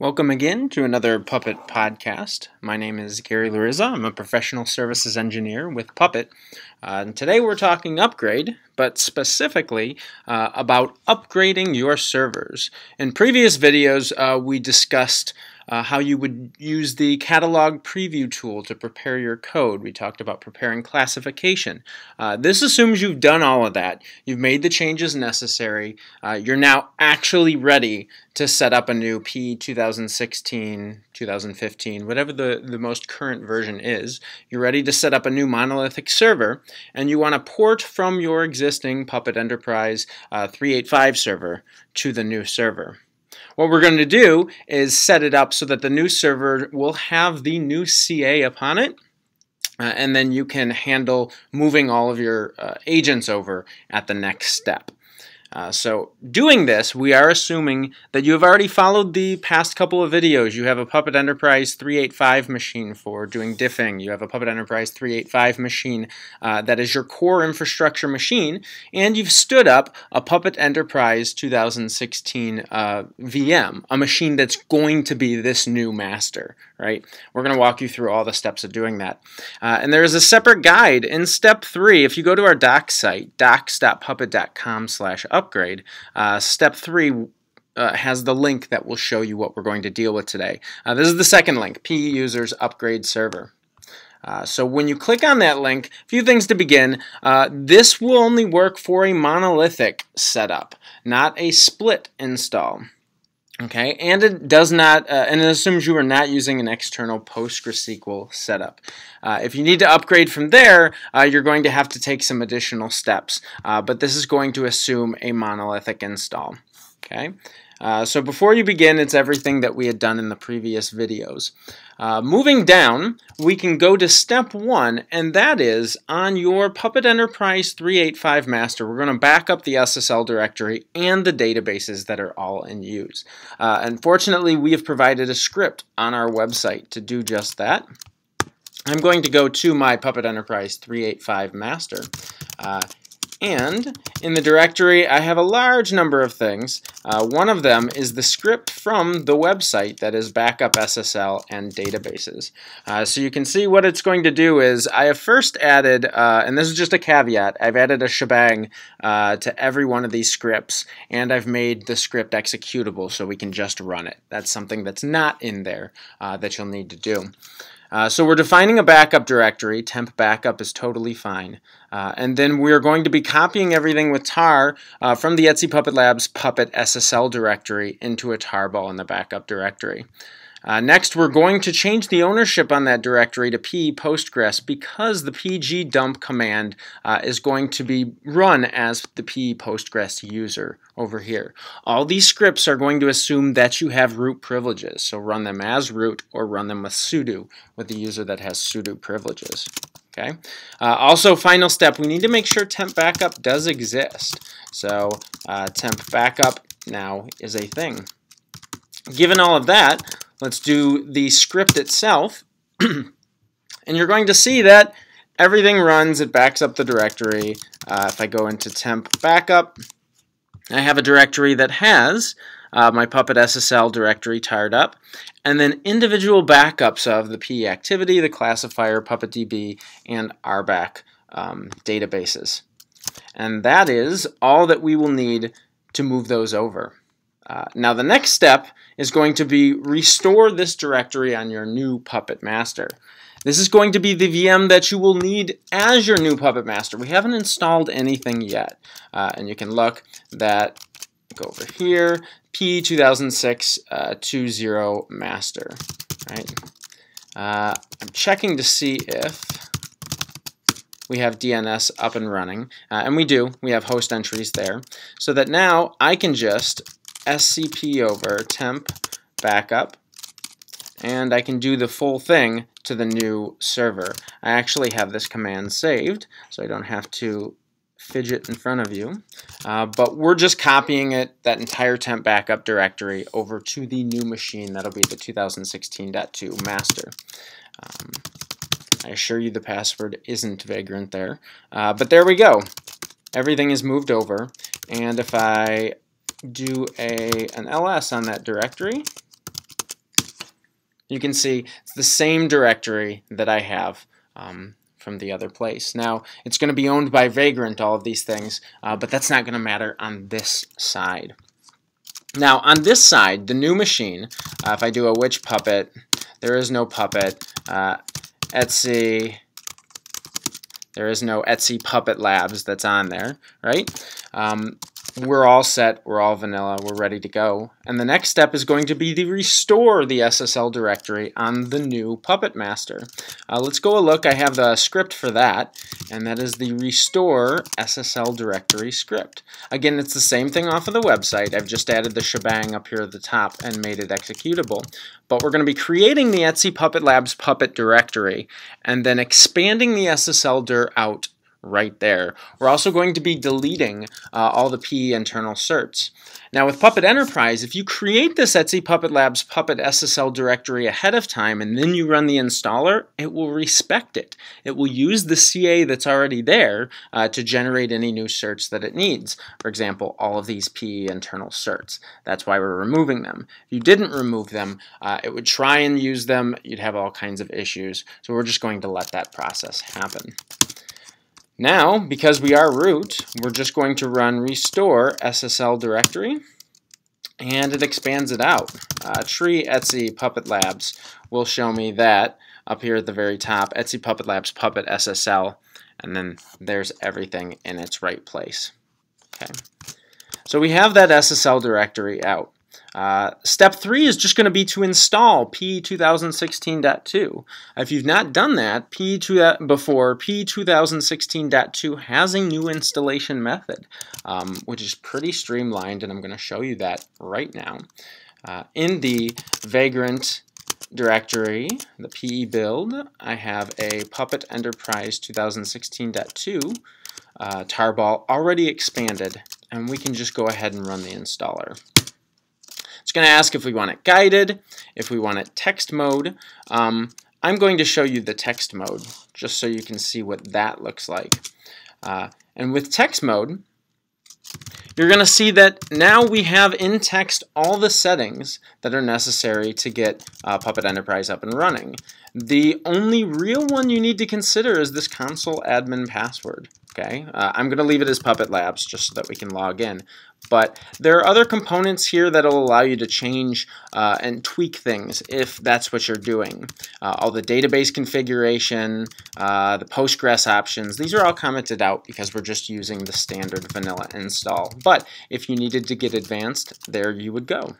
Welcome again to another Puppet podcast. My name is Gary Larizza. I'm a professional services engineer with Puppet. And today we're talking upgrade, but specifically about upgrading your servers. In previous videos, we discussed how you would use the catalog preview tool to prepare your code. We talked about preparing classification. This assumes you've done all of that. You've made the changes necessary. You're now actually ready to set up a new P 2016, 2015, whatever the most current version is. You're ready to set up a new monolithic server, and you want to port from your existing Puppet Enterprise 385 server to the new server. What we're going to do is set it up so that the new server will have the new CA upon it, and then you can handle moving all of your agents over at the next step. So doing this, we are assuming that you have already followed the past couple of videos. You have a Puppet Enterprise 385 machine for doing diffing. You have a Puppet Enterprise 385 machine that is your core infrastructure machine, and you've stood up a Puppet Enterprise 2016 VM, a machine that's going to be this new master, right? We're going to walk you through all the steps of doing that. And there is a separate guide in step 3. If you go to our docs site, docs.puppet.com/upgrade, step 3 has the link that will show you what we're going to deal with today. This is the second link, P users upgrade server. So when you click on that link, a few things to begin. This will only work for a monolithic setup, not a split install. Okay, and it does not, and it assumes you are not using an external PostgreSQL setup. If you need to upgrade from there, you're going to have to take some additional steps, but this is going to assume a monolithic install. Okay, so before you begin, it's everything that we had done in the previous videos. Moving down, we can go to step 1, and that is on your Puppet Enterprise 385 master. We're going to back up the SSL directory and the databases that are all in use. Unfortunately, we have provided a script on our website to do just that. I'm going to go to my Puppet Enterprise 385 master. And in the directory, I have a large number of things. One of them is the script from the website that is backup SSL and databases. So you can see what it's going to do is I have first added, and this is just a caveat, I've added a shebang to every one of these scripts, and I've made the script executable so we can just run it. That's something that's not in there that you'll need to do. So we're defining a backup directory. Temp backup is totally fine. And then we're going to be copying everything with tar from the Etsy Puppet Labs Puppet SSL directory into a tarball in the backup directory. Next, we're going to change the ownership on that directory to P Postgres because the pg dump command is going to be run as the P Postgres user over here. All these scripts are going to assume that you have root privileges, so run them as root or run them with sudo with the user that has sudo privileges. Okay. Also, final step, we need to make sure temp backup does exist. So temp backup now is a thing. Given all of that, let's do the script itself, and you're going to see that everything runs, it backs up the directory. If I go into temp backup, I have a directory that has my Puppet SSL directory tarred up, and then individual backups of the P activity, the classifier, PuppetDB, and RBAC databases. And that is all that we will need to move those over. Now the next step is going to be restore this directory on your new Puppet master. This is going to be the VM that you will need as your new Puppet master. We haven't installed anything yet, and you can look that, go over here, P 2006 20 master. Right? I'm checking to see if we have DNS up and running, and we do. We have host entries there, so that now I can just SCP over temp backup, and I can do the full thing to the new server. I actually have this command saved, so I don't have to fidget in front of you, but we're just copying it, that entire temp backup directory, over to the new machine. That'll be the 2016.2 master. I assure you the password isn't Vagrant there, but there we go. Everything is moved over, and if I do an ls on that directory, You can see it's the same directory that I have from the other place. Now, it's going to be owned by Vagrant, all of these things, but that's not going to matter on this side. Now, on this side, the new machine, if I do a which puppet, there is no puppet, Etsy, there is no Etsy Puppet Labs that's on there, right? We're all set, we're all vanilla, we're ready to go. And the next step is going to be to restore the SSL directory on the new Puppet Master. Let's go a look. I have the script for that, and that is the restore SSL directory script. Again, it's the same thing off of the website. I've just added the shebang up here at the top and made it executable. But we're going to be creating the Etsy Puppet Labs Puppet directory and then expanding the SSL dir out right there. We're also going to be deleting all the PE internal certs. Now with Puppet Enterprise, if you create this Etsy Puppet Labs Puppet SSL directory ahead of time and then you run the installer, it will respect it. It will use the CA that's already there to generate any new certs that it needs. For example, all of these PE internal certs. That's why we're removing them. If you didn't remove them, it would try and use them. You'd have all kinds of issues. So we're just going to let that process happen. Now, because we are root, we're just going to run restore SSL directory, and it expands it out. Tree Etsy Puppet Labs will show me that up here at the very top, Etsy Puppet Labs Puppet SSL, and then there's everything in its right place. Okay, so we have that SSL directory out. Step 3 is just going to be to install PE 2016.2. If you've not done that before, PE 2016.2 has a new installation method, which is pretty streamlined, and I'm going to show you that right now. In the Vagrant directory, the PE build, I have a Puppet Enterprise 2016.2 tarball already expanded, and we can just go ahead and run the installer. It's going to ask if we want it guided, if we want it text mode. I'm going to show you the text mode just so you can see what that looks like. And with text mode, you're going to see that now we have in text all the settings that are necessary to get Puppet Enterprise up and running. The only real one you need to consider is this console admin password. Okay, I'm going to leave it as Puppet Labs just so that we can log in. But there are other components here that will allow you to change and tweak things if that's what you're doing. All the database configuration, the Postgres options, these are all commented out because we're just using the standard vanilla install. But if you needed to get advanced, there you would go.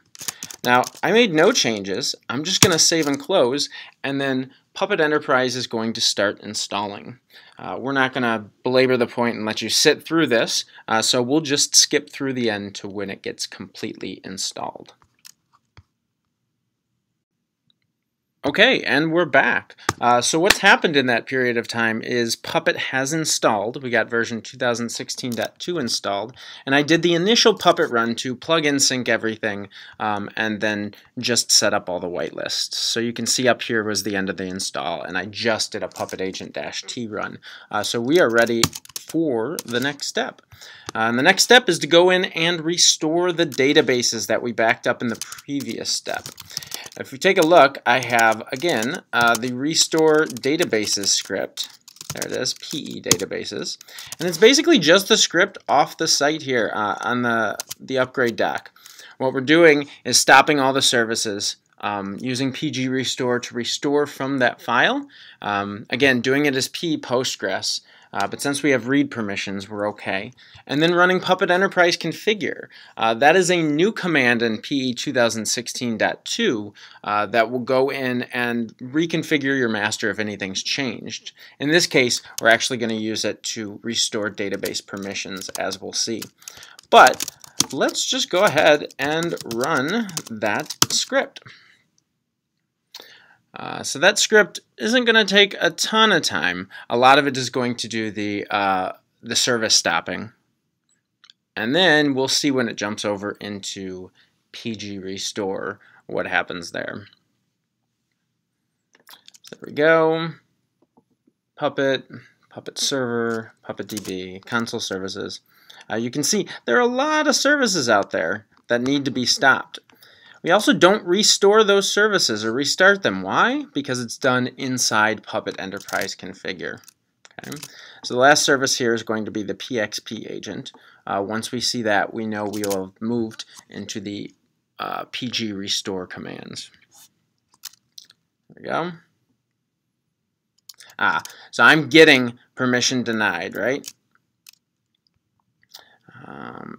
Now, I made no changes. I'm just going to save and close, and then Puppet Enterprise is going to start installing. We're not going to belabor the point and let you sit through this, so we'll just skip through the end to when it gets completely installed. Okay, and we're back. So what's happened in that period of time is Puppet has installed. We got version 2016.2 installed, and I did the initial Puppet run to plug in sync everything and then just set up all the whitelists. So you can see up here was the end of the install, and I just did a Puppet Agent-T run. So we are ready for the next step. And the next step is to go in and restore the databases that we backed up in the previous step. If we take a look, I have, again, the restore databases script. There it is, PE databases. And it's basically just the script off the site here on the upgrade doc. What we're doing is stopping all the services using PG restore to restore from that file. Again, doing it as P Postgres. But since we have read permissions, we're okay. And then running Puppet Enterprise configure. That is a new command in PE 2016.2 that will go in and reconfigure your master if anything's changed. In this case, we're actually going to use it to restore database permissions, as we'll see. But let's just go ahead and run that script. So that script isn't going to take a ton of time. A lot of it is going to do the service stopping. And then we'll see when it jumps over into PG restore what happens there. So there we go. Puppet, Puppet server, Puppet DB, console services. You can see there are a lot of services out there that need to be stopped. We also don't restore those services or restart them. Why? Because it's done inside Puppet Enterprise Configure. Okay. So the last service here is going to be the PXP agent. Once we see that, we know we will have moved into the PG restore commands. There we go. So I'm getting permission denied, right?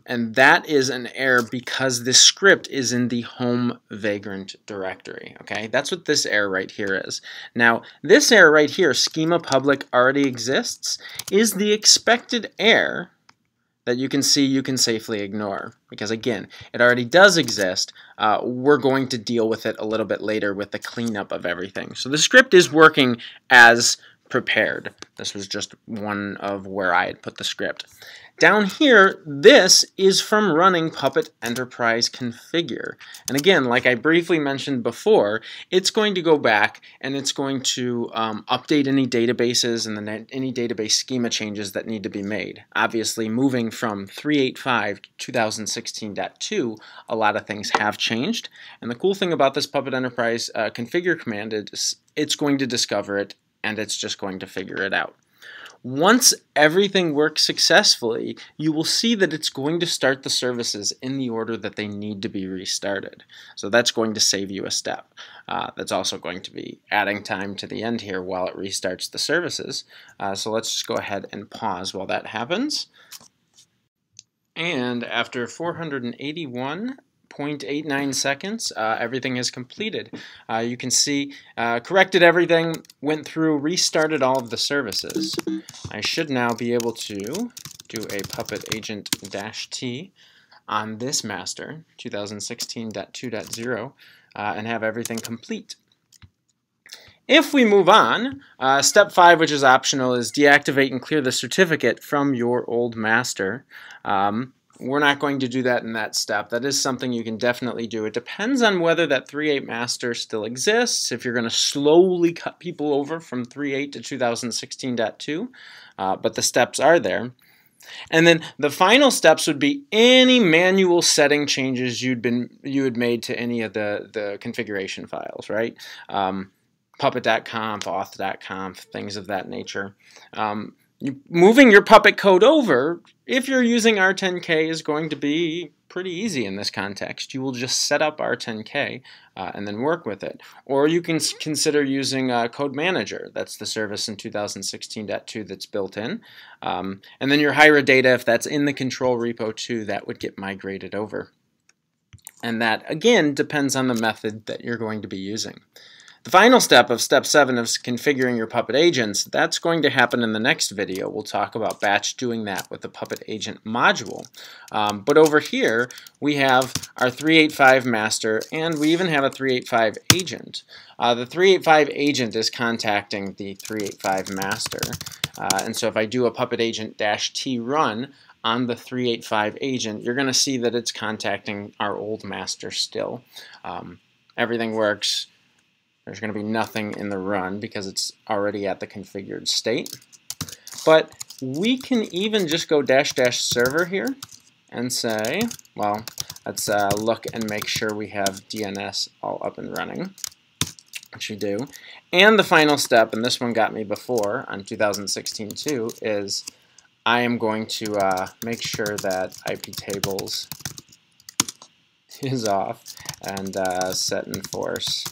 And that is an error because this script is in the home vagrant directory. Okay, that's what this error right here is. Now, this error right here, schema public already exists, is the expected error that you can see you can safely ignore. Because again, it already does exist. We're going to deal with it a little bit later with the cleanup of everything. So the script is working as prepared. This was just one of where I had put the script. Down here, this is from running Puppet Enterprise Configure. And again, like I briefly mentioned before, it's going to go back and it's going to update any databases and any database schema changes that need to be made. Obviously, moving from 3.8.5 to 2016.2, a lot of things have changed. And the cool thing about this Puppet Enterprise Configure command is it's going to discover it and it's just going to figure it out. Once everything works successfully, you will see that it's going to start the services in the order that they need to be restarted. So that's going to save you a step. That's also going to be adding time to the end here while it restarts the services. So let's just go ahead and pause while that happens. And after 481.89 seconds, everything is completed. You can see corrected everything, went through, restarted all of the services. I should now be able to do a Puppet Agent -T on this master, 2016.2.0, and have everything complete. If we move on, step 5, which is optional, is deactivate and clear the certificate from your old master. We're not going to do that in that step. That is something you can definitely do. It depends on whether that 3.8 master still exists, if you're going to slowly cut people over from 3.8 to 2016.2, but the steps are there. And then the final steps would be any manual setting changes you had made to any of the configuration files, right? Puppet.conf, auth.conf, things of that nature. Moving your Puppet code over, if you're using R10K, is going to be pretty easy in this context. You will just set up R10K and then work with it. Or you can consider using Code Manager. That's the service in 2016.2 that's built in. And then your Hyra data, if that's in the control repo too, that would get migrated over. And that, again, depends on the method that you're going to be using. The final step of step 7 is configuring your Puppet agents. That's going to happen in the next video. We'll talk about batch doing that with the Puppet agent module. But over here, we have our 3.8.5 master, and we even have a 3.8.5 agent. The 3.8.5 agent is contacting the 3.8.5 master. And so if I do a Puppet agent -T run on the 3.8.5 agent, you're going to see that it's contacting our old master still. Everything works. There's going to be nothing in the run because it's already at the configured state. But we can even just go --server here and say, well, let's look and make sure we have DNS all up and running, which we do. And the final step, and this one got me before on 2016.2, is I am going to make sure that IP tables is off and set enforce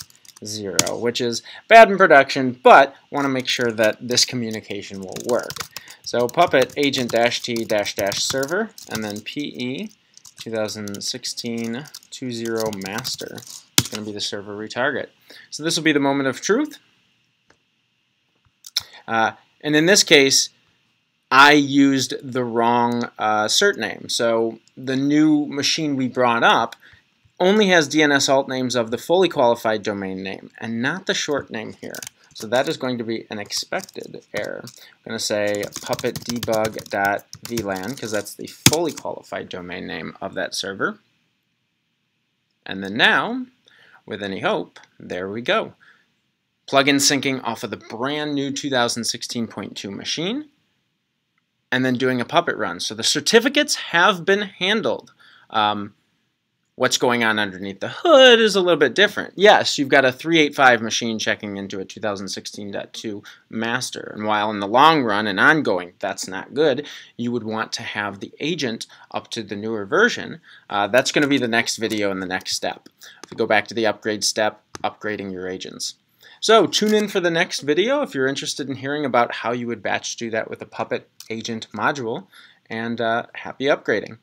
0, which is bad in production, but want to make sure that this communication will work. So Puppet agent -T -server and then PE 2016.20 master is going to be the server retarget. So this will be the moment of truth. And in this case, I used the wrong cert name. So the new machine we brought up only has DNS alt names of the fully qualified domain name and not the short name here. So that is going to be an expected error. I'm going to say puppet debug.vlan because that's the fully qualified domain name of that server. And then now, with any hope, there we go. Plugin syncing off of the brand new 2016.2 machine and then doing a Puppet run. So the certificates have been handled. what's going on underneath the hood is a little bit different. Yes, you've got a 385 machine checking into a 2016.2 master, and while in the long run and ongoing that's not good, you would want to have the agent up to the newer version. That's going to be the next video and the next step. If we go back to the upgrade step, upgrading your agents. So tune in for the next video if you're interested in hearing about how you would batch do that with a Puppet agent module, and happy upgrading.